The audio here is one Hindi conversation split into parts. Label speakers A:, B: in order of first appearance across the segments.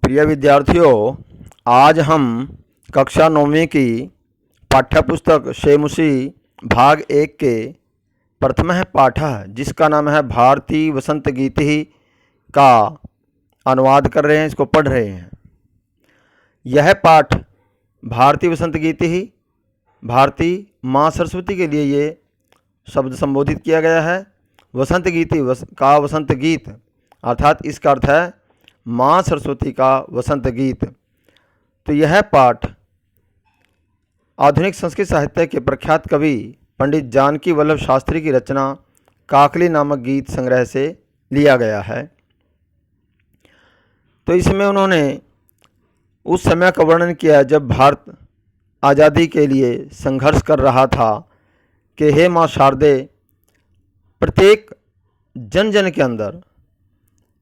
A: प्रिय विद्यार्थियों, आज हम कक्षा 9वीं की पाठ्यपुस्तक शेमुषी भाग 1 के प्रथम पाठ जिसका नाम है भारती वसंत गीति का अनुवाद कर रहे हैं, इसको पढ़ रहे हैं। यह पाठ भारती वसंत गीति भारती माँ सरस्वती के लिए ये शब्द संबोधित किया गया है। वसंत गीति का वसंत गीत अर्थात इसका अर्थ है माँ सरस्वती का वसंत गीत। तो यह पाठ आधुनिक संस्कृत साहित्य के प्रख्यात कवि पंडित जानकी वल्लभ शास्त्री की रचना काकली नामक गीत संग्रह से लिया गया है। तो इसमें उन्होंने उस समय का वर्णन किया जब भारत आज़ादी के लिए संघर्ष कर रहा था कि हे माँ शारदे, प्रत्येक जन जन के अंदर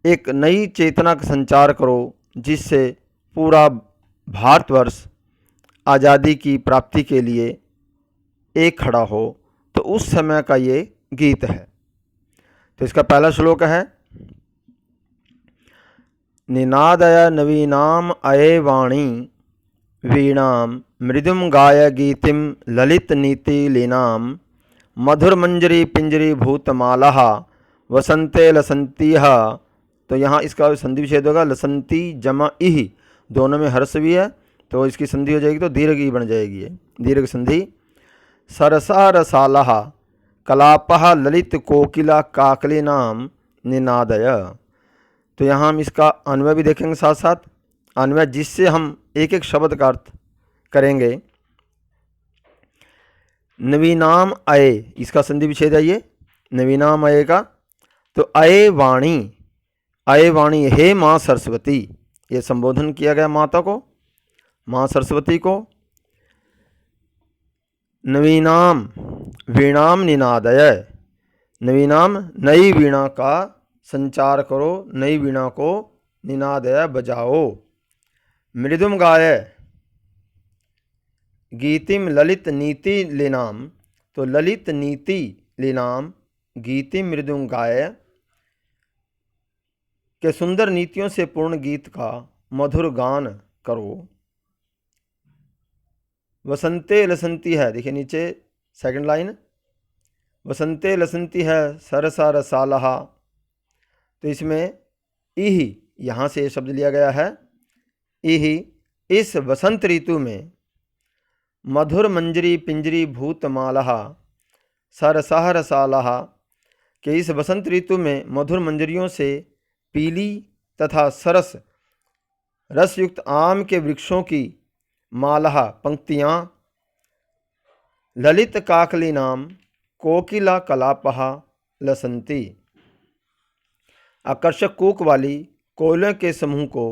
A: एक नई चेतना का संचार करो जिससे पूरा भारतवर्ष आज़ादी की प्राप्ति के लिए एक खड़ा हो। तो उस समय का ये गीत है। तो इसका पहला श्लोक है, निनादय नवीनाम अये वाणी वीणाम मृदुम गाय गीतिम ललित नीति लीनाम मधुर मंजरी पिंजरी भूतमाला वसंते लसंतीह। तो यहाँ इसका संधि विच्छेद होगा, लसंती जमा इह, दोनों में हर्ष भी है तो इसकी संधि हो जाएगी तो दीर्घ ई बन जाएगी, ये दीर्घ संधि। सरसा रसालह कलापह ललित कोकिला काकली नाम निनादय। तो यहाँ हम इसका अन्वय भी देखेंगे, साथ साथ अन्वय जिससे हम एक एक शब्द का अर्थ करेंगे। नवीनाम अये, इसका संधि विच्छेद है ये नवीनाम अये का। तो अये वाणी, अये वाणी हे माँ सरस्वती, ये संबोधन किया गया माता को, माँ सरस्वती को। नवीनाम वीणाम निनादय, नवीनाम नई वीणा का संचार करो, नई वीणा को निनादय बजाओ। मृदुम गाय गीतिम ललित नीति लीनाम, तो ललित नीति लीनाम गीतिम मृदुम गाय के सुंदर नीतियों से पूर्ण गीत का मधुर गान करो। वसंते लसंती है, देखिए नीचे सेकंड लाइन, वसंते लसंती है सरसा रसालहा। तो इसमें इह, यहाँ से शब्द लिया गया है इह, इस वसंत ऋतु में मधुर मंजरी पिंजरी भूतमाला सरसाह रसालहा, के इस वसंत ऋतु में मधुर मंजरियों से पीली तथा सरस रसयुक्त आम के वृक्षों की माला पंक्तियाँ, ललित काकली नाम कोकिला कलापहा लसंती, आकर्षक कूक वाली कोयलों के समूह को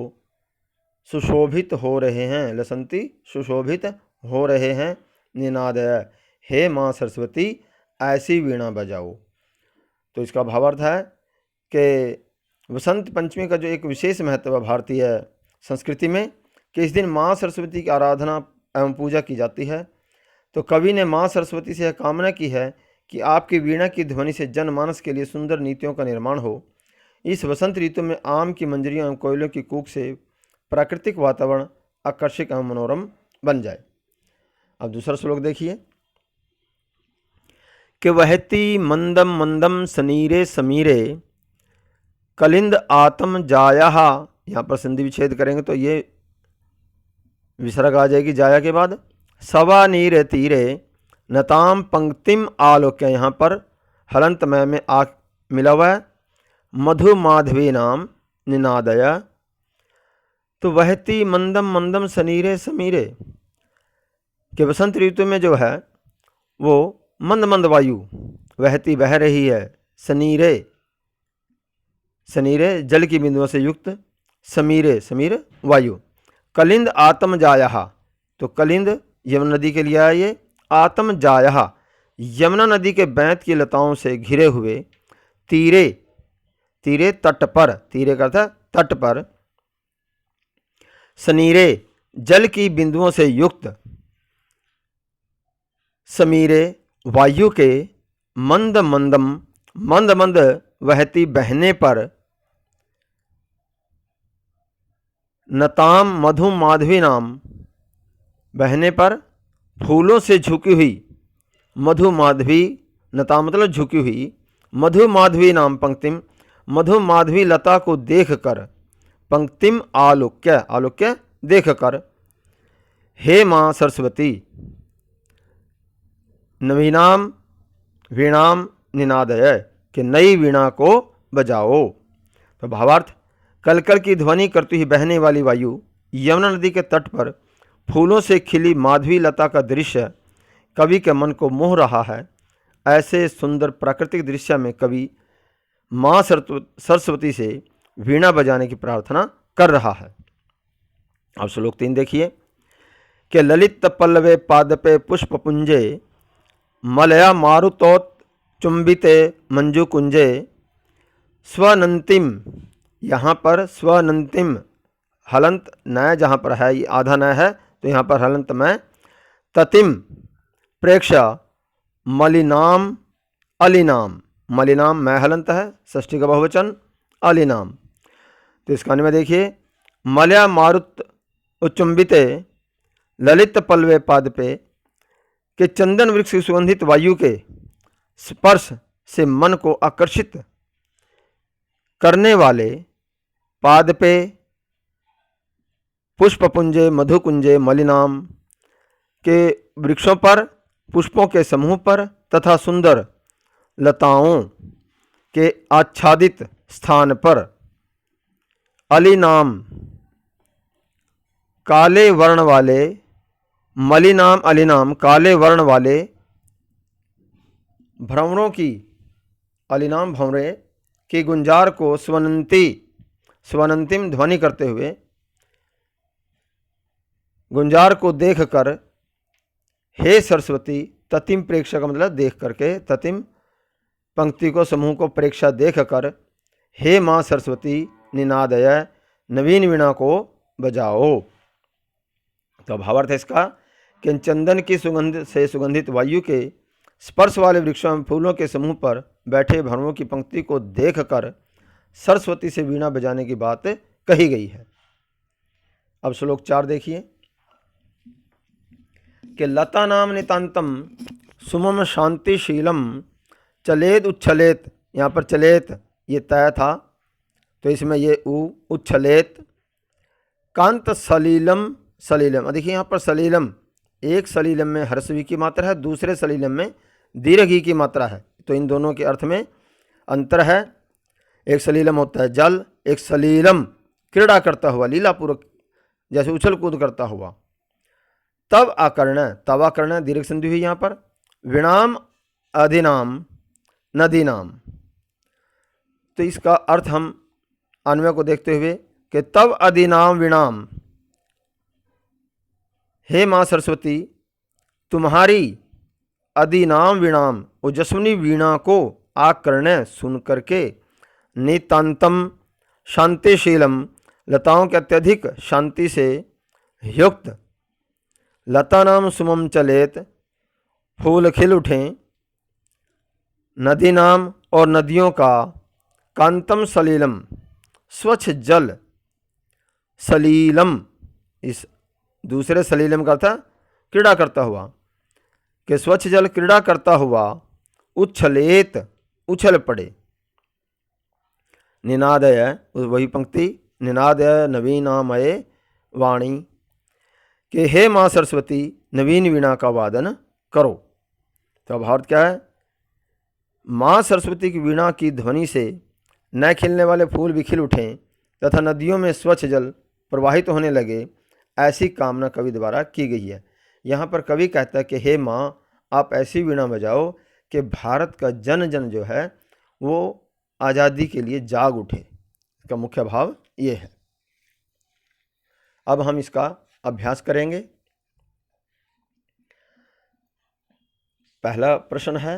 A: सुशोभित हो रहे हैं, लसंती सुशोभित हो रहे हैं। निनादय हे माँ सरस्वती ऐसी वीणा बजाओ। तो इसका भावार्थ है कि वसंत पंचमी का जो एक विशेष महत्व है भारतीय संस्कृति में कि इस दिन माँ सरस्वती की आराधना एवं पूजा की जाती है। तो कवि ने माँ सरस्वती से यह कामना की है कि आपकी वीणा की ध्वनि से जनमानस के लिए सुंदर नीतियों का निर्माण हो। इस वसंत ऋतु में आम की मंजरियों एवं कोयलों की कूक से प्राकृतिक वातावरण आकर्षक एवं मनोरम बन जाए। अब दूसरा श्लोक देखिए कि वहती मंदम मंदम सनीरे समीरे कलिंद आत्म जाया, यहाँ पर संधि विच्छेद करेंगे तो ये विसर्ग आ जाएगी जाया के बाद। सवा नीर तीरे नताम पंक्तिम आलोक्य, यहाँ पर हलंत में आ मिला हुआ है। मधु माधवी नाम निनादय। तो वहती मंदम मंदम सनीरे समीरे, कि वसंत ऋतु में जो है वो मंद मंद वायु वहती बह रही है। सनीरे, सनीरे जल की बिंदुओं से युक्त, समीरे समीर वायु। कलिंद आत्म जाया, तो कलिंद यमुना नदी के लिए आया ये। आत्म जाया यमुना नदी के बैंत की लताओं से घिरे हुए। तीरे, तीरे तट पर, तीरे का अर्थ है तट पर। सनीरे जल की बिंदुओं से युक्त। समीरे वायु के मंद मंदम, मंद मंद वहती बहने पर नताम मधु माधवी नाम, बहने पर फूलों से झुकी हुई, मधु माधवी, नताम मतलब झुकी हुई, मधु माधवी नाम पंक्तिम, मधु माधवी लता को देखकर, पंक्तिम आलोक्य, आलोक्य देखकर, हे माँ सरस्वती, नवीनाम वीणाम निनादय, कि नई वीणा को बजाओ। तो भावार्थ, कलकल की ध्वनि करती हुई बहने वाली वायु यमुना नदी के तट पर फूलों से खिली माधवी लता का दृश्य कवि के मन को मोह रहा है। ऐसे सुंदर प्राकृतिक दृश्य में कवि माँ सरस्वती से वीणा बजाने की प्रार्थना कर रहा है। अब श्लोक 3 देखिए कि ललित पल्लवे पादपे पुष्पपुंजे मलया मारुतोत चुंबिते मंजू कुंजे स्वनंतिम, यहाँ पर स्वनंतिम हलंत नय जहाँ पर है, ये आधा नय है तो यहाँ पर हलंत में, ततिम प्रेक्षा मलिनाम अलिनाम, मलिनाम मैं हलंत है, षष्ठी का बहुवचन, अलिनाम। तो इसका में देखिए, मलया मारुत उच्चुंबिते ललित पल्लवे पादपे, के चंदन वृक्ष की सुगंधित वायु के स्पर्श से मन को आकर्षित करने वाले पादपे, पुष्पपुंजे, मधुकुंजे, मलिनाम के वृक्षों पर, पुष्पों के समूह पर तथा सुंदर लताओं के आच्छादित स्थान पर, अलिनाम काले वर्ण वाले, मलिनाम अलिनाम काले वर्ण वाले भ्रमरों की, अलिनाम भंवरे की गुंजार को स्वनंती, स्वनंतिम ध्वनि करते हुए गुंजार को देखकर, हे सरस्वती, ततिम प्रेक्षा का मतलब देख करके, ततिम पंक्ति को समूह को प्रेक्षा देखकर, हे माँ सरस्वती निनादय, नवीन वीणा को बजाओ। तो भावार्थ है इसका कि चंदन की सुगंध से सुगंधित वायु के स्पर्श वाले वृक्षों में फूलों के समूह पर बैठे भ्रमरों की पंक्ति को देखकर सरस्वती से वीणा बजाने की बात कही गई है। अब श्लोक 4 देखिए कि लता नाम नितांतम सुमम शांतिशीलम चलेत उच्छलेत, यहाँ पर चलेत ये तय था तो इसमें ये उच्छलेत, कांत सलीलम, सलीलम देखिए यहाँ पर सलीलम, एक सलीलम में हर्षवी की मात्रा है, दूसरे सलीलम में दीर्घी की मात्रा है, तो इन दोनों के अर्थ में अंतर है। एक सलीलम होता है जल, एक सलीलम क्रीड़ा करता हुआ, लीलापूर्वक जैसे उछल कूद करता हुआ। तब आकर्ण, तब आकर्ण दीर्घ संधि हुई यहाँ पर, विणाम अधिनाम नदी नाम। तो इसका अर्थ हम अन्वय को देखते हुए कि तब अधिनाम विणाम, हे माँ सरस्वती तुम्हारी अधिनाम वीणाम ओजस्विनी वीणा को आकर्ण सुन करके, नितांतम शांतिशीलम लताओं के अत्यधिक शांति से युक्त, लता नाम सुमम चलेत फूल खिल उठें, नदी नाम और नदियों का, कांतम सलीलम स्वच्छ जल, सलीलम इस दूसरे सलीलम का था क्रीड़ा करता हुआ, कि स्वच्छ जल क्रीड़ा करता हुआ उच्छलेत उछल पड़े, निनादय वही पंक्ति, निनादय नवीनामय वाणी, कि हे माँ सरस्वती नवीन वीणा का वादन करो। तो अब अर्थ क्या है, माँ सरस्वती की वीणा की ध्वनि से नए खिलने वाले फूल भी खिल उठें तथा नदियों में स्वच्छ जल प्रवाहित होने लगे, ऐसी कामना कवि द्वारा की गई है। यहाँ पर कवि कहता है कि हे माँ आप ऐसी वीणा बजाओ कि भारत का जन जन जो है वो आज़ादी के लिए जाग उठे। इसका मुख्य भाव ये है। अब हम इसका अभ्यास करेंगे। पहला प्रश्न है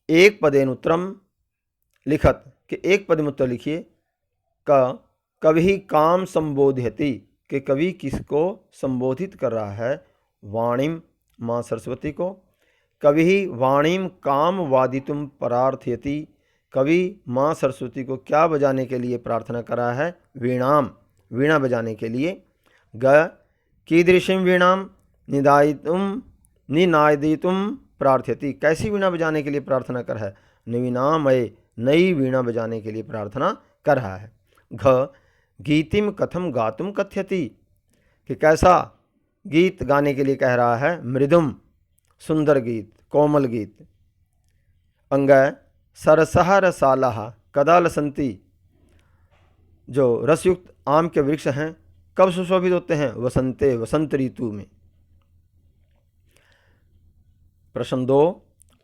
A: एक पदेन उत्तरम लिखत, कि एक पद में उत्तर लिखिए। कवि काम संबोधयति, कि कवि किसको संबोधित कर रहा है, वाणीम माँ सरस्वती को। कवि वाणीम काम वादितुम परार्थयति, कवि माँ सरस्वती को क्या बजाने के लिए प्रार्थना कर रहा है, वीणाम वीणा बजाने के लिए। ग कीदृशीं वीणां निनादितुं प्रार्थयति, कैसी वीणा बजाने के लिए प्रार्थना कर है, नवीनामय, नई वीणा बजाने के लिए प्रार्थना कर रहा है। घ गीतिम कथम गातुम कथ्यति, कि कैसा गीत गाने के लिए कह रहा है, मृदुम, सुंदर गीत, कोमल गीत। अंग सरसः रसालः कदा लसंती, जो रसयुक्त आम के वृक्ष हैं कब सुशोभित होते हैं, वसंते, वसंत ऋतु में। प्रश्न 2,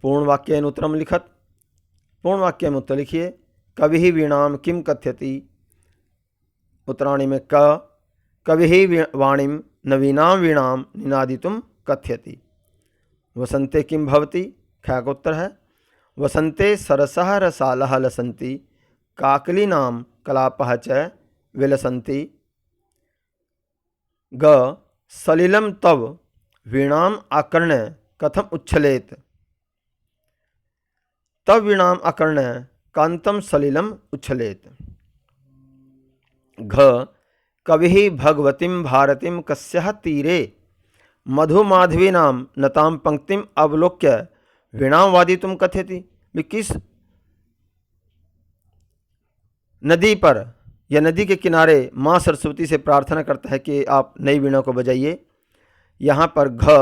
A: पूर्ण वाक्येन उत्तरम लिखत, पूर्ण वाक्य में उत्तर लिखिए। कविः वीणां किम कथ्यति, उत्तराणि में क कविः वाणीं नवीनां वीणां निनादितुं कथ्यति। वसंते किम भवति, ख का उत्तर है वसंते सरसः रसालः लसन्ति काकलीनां कलापः च विलसन्ति। ग सलिलं तव वीणाम् आकर्ण्य कथम उच्छलेत, तव वीणाम् आकर्ण्य कांतं सलिलम् उच्छलेत। घ कविः भगवतीं भारतीं कस्याः तीरे मधुमाधवीनां नतां पंक्तिम अवलोक्य वीणां वादितुं कथयति, किस नदी पर या नदी के किनारे माँ सरस्वती से प्रार्थना करता है कि आप नई वीणा को बजाइए। यहाँ पर घ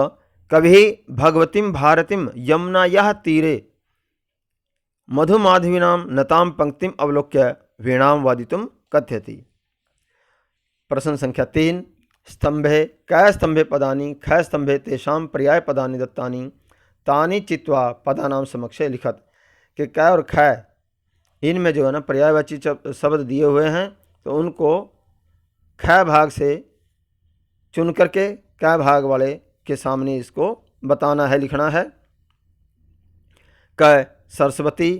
A: कविः भगवतीं भारतीं यमुनायाः तीरे मधुमाधवीनां नतां पंक्तिम अवलोक्य वीणां वादितुं कथयति। प्रश्न संख्या 3, स्तंभे क स्तंभे पदानि ख स्तंभे तेषां पर्याय पदानि दत्तानि तानि चित्वा पदानां समक्षे लिखत, कि क और ख इनमें जो है ना पर्यायवाची शब्द दिए हुए हैं, तो उनको ख भाग से चुन करके क भाग वाले के सामने इसको बताना है, लिखना है। क सरस्वती,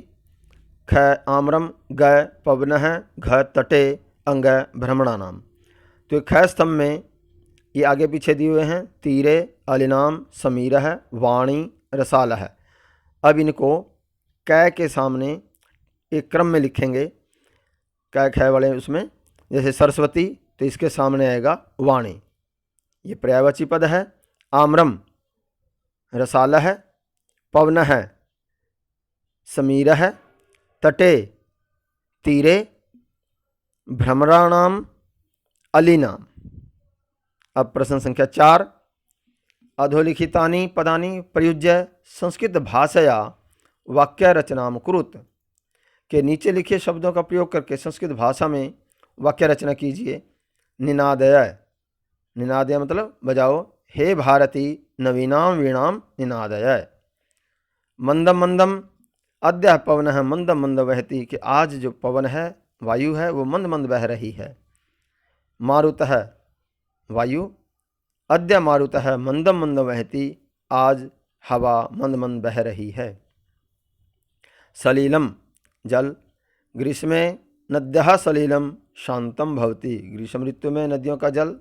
A: ख आम्रम, ग पवनः, घ तटे, अंग भ्रमणानाम। तो ख स्तंभ में ये आगे पीछे दिए हुए हैं, तीरे, अलिनाम, समीरः, वाणी, रसालः। अब इनको क के सामने एक क्रम में लिखेंगे, क ख वाले उसमें, जैसे सरस्वती तो इसके सामने आएगा वाणी, ये पर्यायवाची पद है। आम्रम रसालः, पवनः समीरः, तटे तीरे, भ्रमराणाम अलीनाम। अब प्रश्न संख्या 4, अधोलिखितानि पदानि प्रयुज्य संस्कृत भाषया वाक्य रचनां कुरुत, के नीचे लिखे शब्दों का प्रयोग करके संस्कृत भाषा में वाक्य रचना कीजिए। निनादय, निनादय मतलब बजाओ, हे भारती नवीनां वीणां निनादय। मंदम मंदम अद्य पवन मंदम मंद वहती, कि आज जो पवन है, वायु है, वो मंद मंद बह रही है। मारुतः वायु, अद्य मारुतः मंदम मंद वहती, आज हवा मंद मंद बह रही है। सलीलम जल, ग्रीष्मे नद्यः सलीलम शांतम भवति, ग्रीष्म ऋतु में नदियों का जल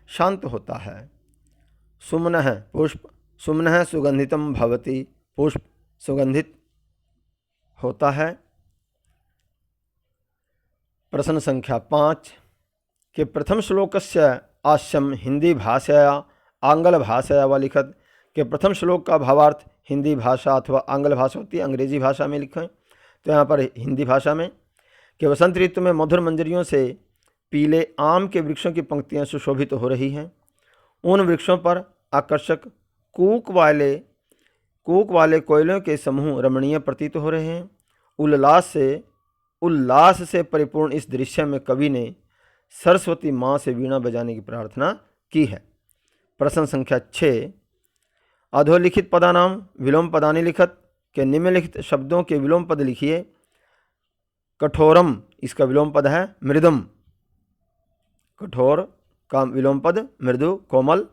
A: शांत होता है। सुमनः पुष्प, सुमनः सुगंधितम भवति, पुष्प सुगंधित होता है। प्रश्न संख्या 5, के प्रथम श्लोकस्य आस्यम हिंदी भाषया आंग्ल भाषया व लिखत, के प्रथम श्लोक का भावार्थ हिंदी भाषा अथवा आंग्ल भाषा होती है, अंग्रेजी भाषा में लिखें। तो यहाँ पर हिंदी भाषा में, कि वसंत ऋतु में मधुर मंजरियों से पीले आम के वृक्षों की पंक्तियाँ सुशोभित हो रही हैं। उन वृक्षों पर आकर्षक कूक वाले कोयलों के समूह रमणीय प्रतीत हो रहे हैं। उल्लास से परिपूर्ण इस दृश्य में कवि ने सरस्वती माँ से वीणा बजाने की प्रार्थना की है। प्रश्न संख्या 6, अधोलिखित पदानाम विलोम पदानि लिखत, के निम्नलिखित शब्दों के विलोम पद लिखिए। कठोरम, इसका विलोम पद है मृदुम, कठोर का विलोम पद मृदु कोमल।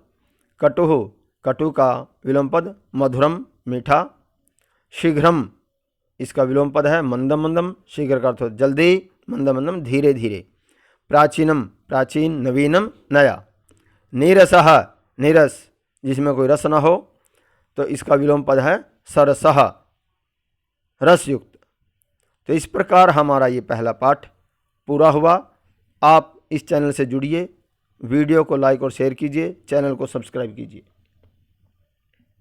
A: कटुः, कटु का विलोम पद मधुरम मीठा। शीघ्रम, इसका विलोम पद है मंदम मंदम, शीघ्र का अर्थ जल्दी, मंदम मंदम धीरे धीरे। प्राचीनम, प्राचीन, नवीनम नया। नीरसः, नीरस जिसमें कोई रस न हो, तो इसका विलोम पद है सरसः, रसयुक्त। तो इस प्रकार हमारा ये पहला पाठ पूरा हुआ। आप इस चैनल से जुड़िए, वीडियो को लाइक और शेयर कीजिए, चैनल को सब्सक्राइब कीजिए।